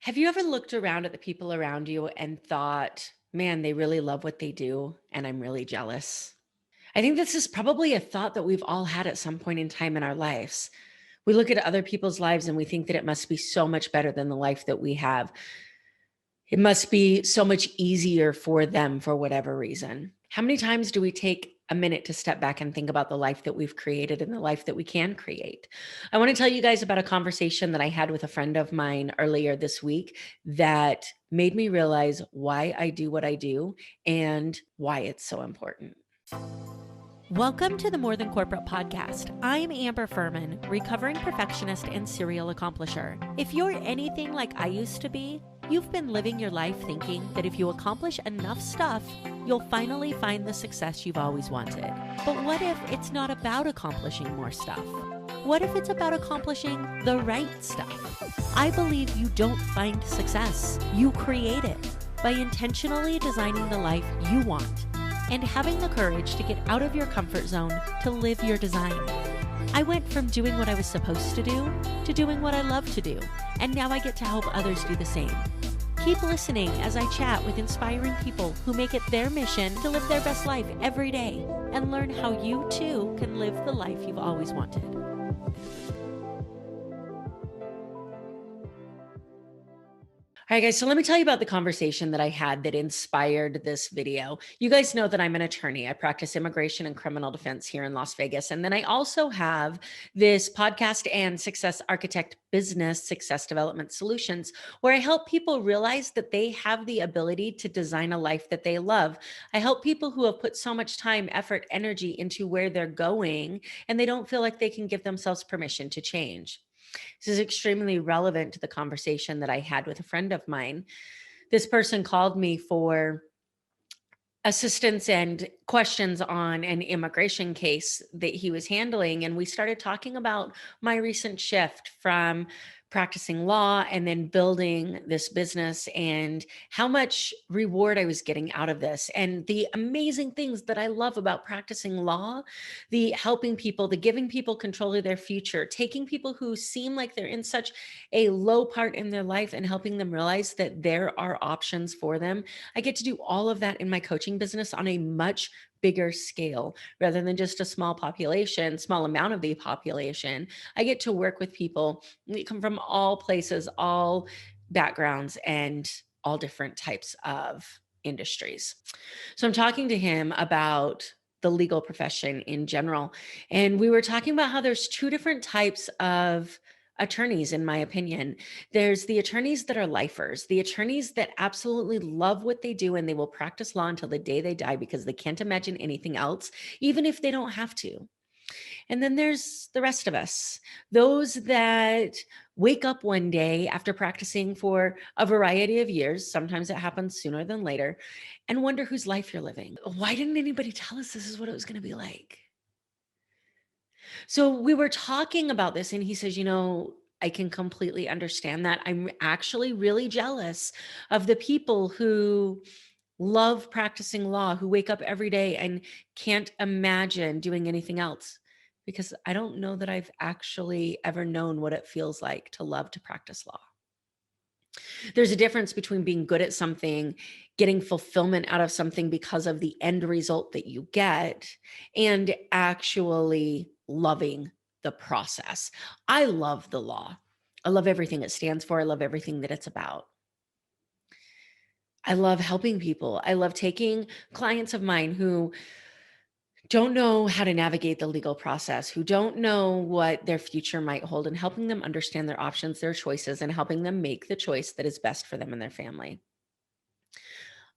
Have you ever looked around at the people around you and thought, man, they really love what they do, and I'm really jealous? I think this is probably a thought that we've all had at some point in time in our lives. We look at other people's lives and we think that it must be so much better than the life that we have. It must be so much easier for them for whatever reason. How many times do we take a minute to step back and think about the life that we've created and the life that we can create? I want to tell you guys about a conversation that I had with a friend of mine earlier this week that made me realize why I do what I do and why it's so important. Welcome to the More Than Corporate podcast. I'm Amber Fuhriman, recovering perfectionist and serial accomplisher. If you're anything like I used to be, you've been living your life thinking that if you accomplish enough stuff, you'll finally find the success you've always wanted. But what if it's not about accomplishing more stuff? What if it's about accomplishing the right stuff? I believe you don't find success, you create it by intentionally designing the life you want and having the courage to get out of your comfort zone to live your design. I went from doing what I was supposed to do to doing what I love to do, and now I get to help others do the same. Keep listening as I chat with inspiring people who make it their mission to live their best life every day and learn how you too can live the life you've always wanted. All right, guys, so let me tell you about the conversation that I had that inspired this video. You guys know that I'm an attorney. I practice immigration and criminal defense here in Las Vegas. And then I also have this podcast and success architect business, Success Development Solutions, where I help people realize that they have the ability to design a life that they love. I help people who have put so much time, effort, energy into where they're going, and they don't feel like they can give themselves permission to change. This is extremely relevant to the conversation that I had with a friend of mine. This person called me for assistance and questions on an immigration case that he was handling. And we started talking about my recent shift from practicing law and then building this business and how much reward I was getting out of this and the amazing things that I love about practicing law, the helping people, the giving people control of their future, taking people who seem like they're in such a low part in their life and helping them realize that there are options for them. I get to do all of that in my coaching business on a much bigger scale rather than just a small population, small amount of the population. I get to work with people that come from all places, all backgrounds, and all different types of industries. So I'm talking to him about the legal profession in general. And we were talking about how there's two different types of attorneys, in my opinion. There's the attorneys that are lifers, the attorneys that absolutely love what they do and they will practice law until the day they die because they can't imagine anything else, even if they don't have to. And then there's the rest of us, those that wake up one day after practicing for a variety of years, sometimes it happens sooner than later, and wonder whose life you're living. Why didn't anybody tell us this is what it was going to be like? So we were talking about this, and he says, I can completely understand that. I'm actually really jealous of the people who love practicing law, who wake up every day and can't imagine doing anything else. Because I don't know that I've actually ever known what it feels like to love to practice law. There's a difference between being good at something, getting fulfillment out of something because of the end result that you get, and actually loving the process. I love the law. I love everything it stands for. I love everything that it's about. I love helping people. I love taking clients of mine who don't know how to navigate the legal process, who don't know what their future might hold, and helping them understand their options, their choices, and helping them make the choice that is best for them and their family.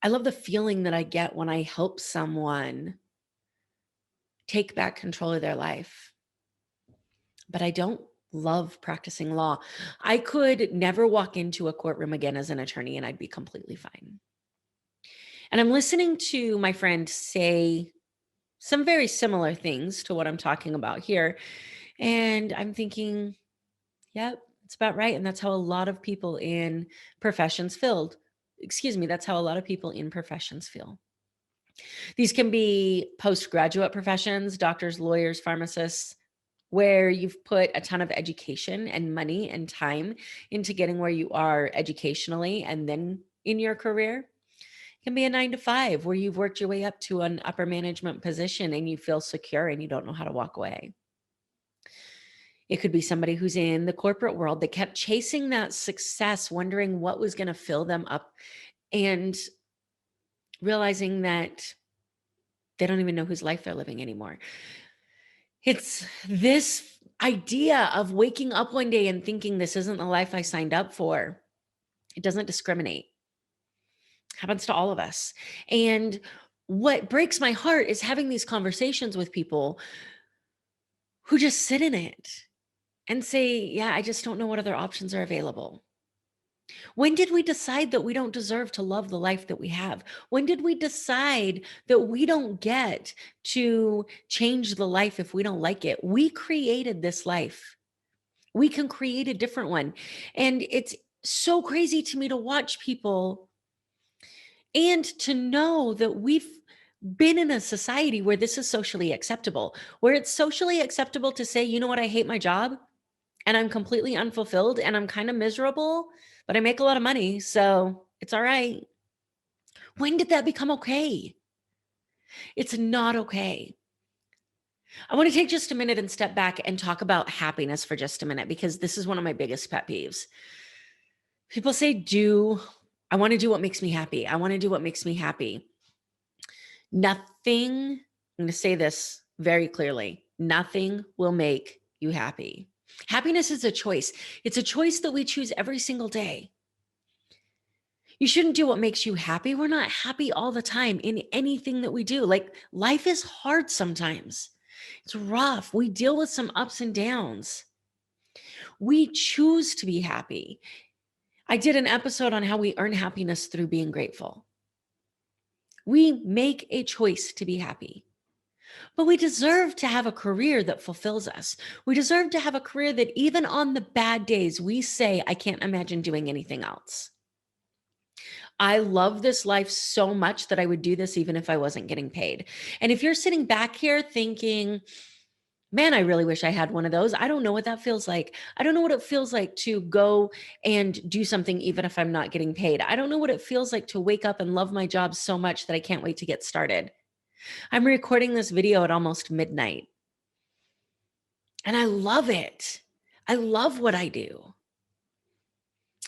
I love the feeling that I get when I help someone take back control of their life. But I don't love practicing law. I could never walk into a courtroom again as an attorney and I'd be completely fine. And I'm listening to my friend say some very similar things to what I'm talking about here. And I'm thinking, yep, it's about right. And that's how a lot of people in professions that's how a lot of people in professions feel. These can be postgraduate professions, doctors, lawyers, pharmacists, where you've put a ton of education and money and time into getting where you are educationally and then in your career. It can be a 9 to 5 where you've worked your way up to an upper management position and you feel secure and you don't know how to walk away. It could be somebody who's in the corporate world that kept chasing that success, wondering what was going to fill them up and realizing that they don't even know whose life they're living anymore. It's this idea of waking up one day and thinking this isn't the life I signed up for. It doesn't discriminate. It happens to all of us. And what breaks my heart is having these conversations with people who just sit in it and say, yeah, I just don't know what other options are available. When did we decide that we don't deserve to love the life that we have? When did we decide that we don't get to change the life if we don't like it? We created this life. We can create a different one. And it's so crazy to me to watch people and to know that we've been in a society where this is socially acceptable, where it's socially acceptable to say, you know what, I hate my job and I'm completely unfulfilled and I'm kind of miserable, but I make a lot of money, so it's all right. When did that become okay? It's not okay. I want to take just a minute and step back and talk about happiness for just a minute, because this is one of my biggest pet peeves. People say, I want to do what makes me happy. I want to do what makes me happy. Nothing, I'm going to say this very clearly, nothing will make you happy. Happiness is a choice. It's a choice that we choose every single day. You shouldn't do what makes you happy. We're not happy all the time in anything that we do. Like, life is hard sometimes. It's rough. We deal with some ups and downs. We choose to be happy. I did an episode on how we earn happiness through being grateful. We make a choice to be happy. But we deserve to have a career that fulfills us. We deserve to have a career that even on the bad days, we say, I can't imagine doing anything else. I love this life so much that I would do this even if I wasn't getting paid. And if you're sitting back here thinking, man, I really wish I had one of those. I don't know what that feels like. I don't know what it feels like to go and do something even if I'm not getting paid. I don't know what it feels like to wake up and love my job so much that I can't wait to get started. I'm recording this video at almost midnight. And I love it. I love what I do.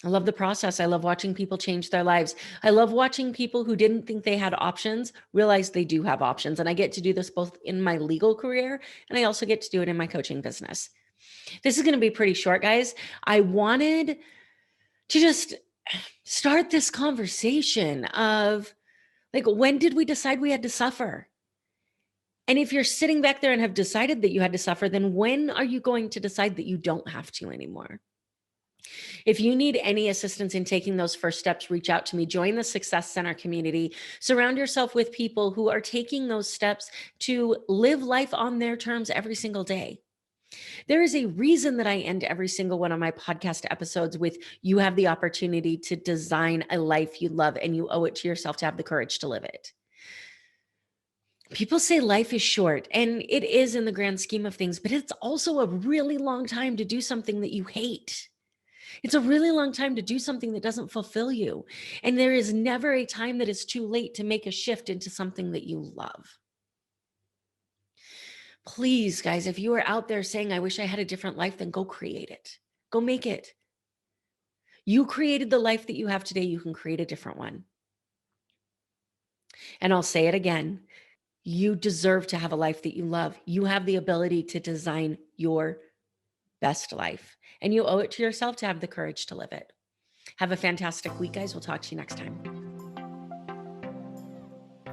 I love the process. I love watching people change their lives. I love watching people who didn't think they had options realize they do have options. And I get to do this both in my legal career, and I also get to do it in my coaching business. This is going to be pretty short, guys. I wanted to just start this conversation of, like, when did we decide we had to suffer? And if you're sitting back there and have decided that you had to suffer, then when are you going to decide that you don't have to anymore? If you need any assistance in taking those first steps, reach out to me. Join the Success Center community. Surround yourself with people who are taking those steps to live life on their terms every single day. There is a reason that I end every single one of my podcast episodes with, you have the opportunity to design a life you love, and you owe it to yourself to have the courage to live it. People say life is short, and it is in the grand scheme of things, but it's also a really long time to do something that you hate. It's a really long time to do something that doesn't fulfill you. And there is never a time that is too late to make a shift into something that you love. Please, guys, if you are out there saying, I wish I had a different life, then go create it. Go make it. You created the life that you have today. You can create a different one. And I'll say it again. You deserve to have a life that you love. You have the ability to design your best life, and you owe it to yourself to have the courage to live it. Have a fantastic week, guys. We'll talk to you next time.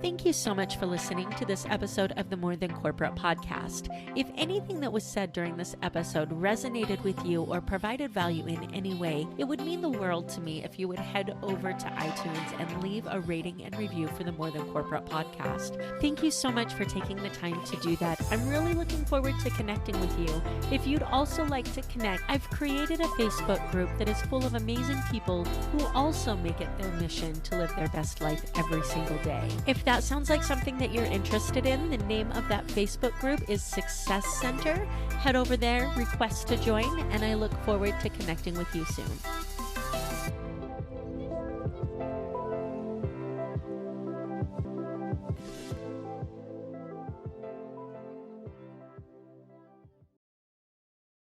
Thank you so much for listening to this episode of the More Than Corporate podcast. If anything that was said during this episode resonated with you or provided value in any way, it would mean the world to me if you would head over to iTunes and leave a rating and review for the More Than Corporate podcast. Thank you so much for taking the time to do that. I'm really looking forward to connecting with you. If you'd also like to connect, I've created a Facebook group that is full of amazing people who also make it their mission to live their best life every single day. If that sounds like something that you're interested in, the name of that Facebook group is Success Center. Head over there, request to join, and I look forward to connecting with you soon.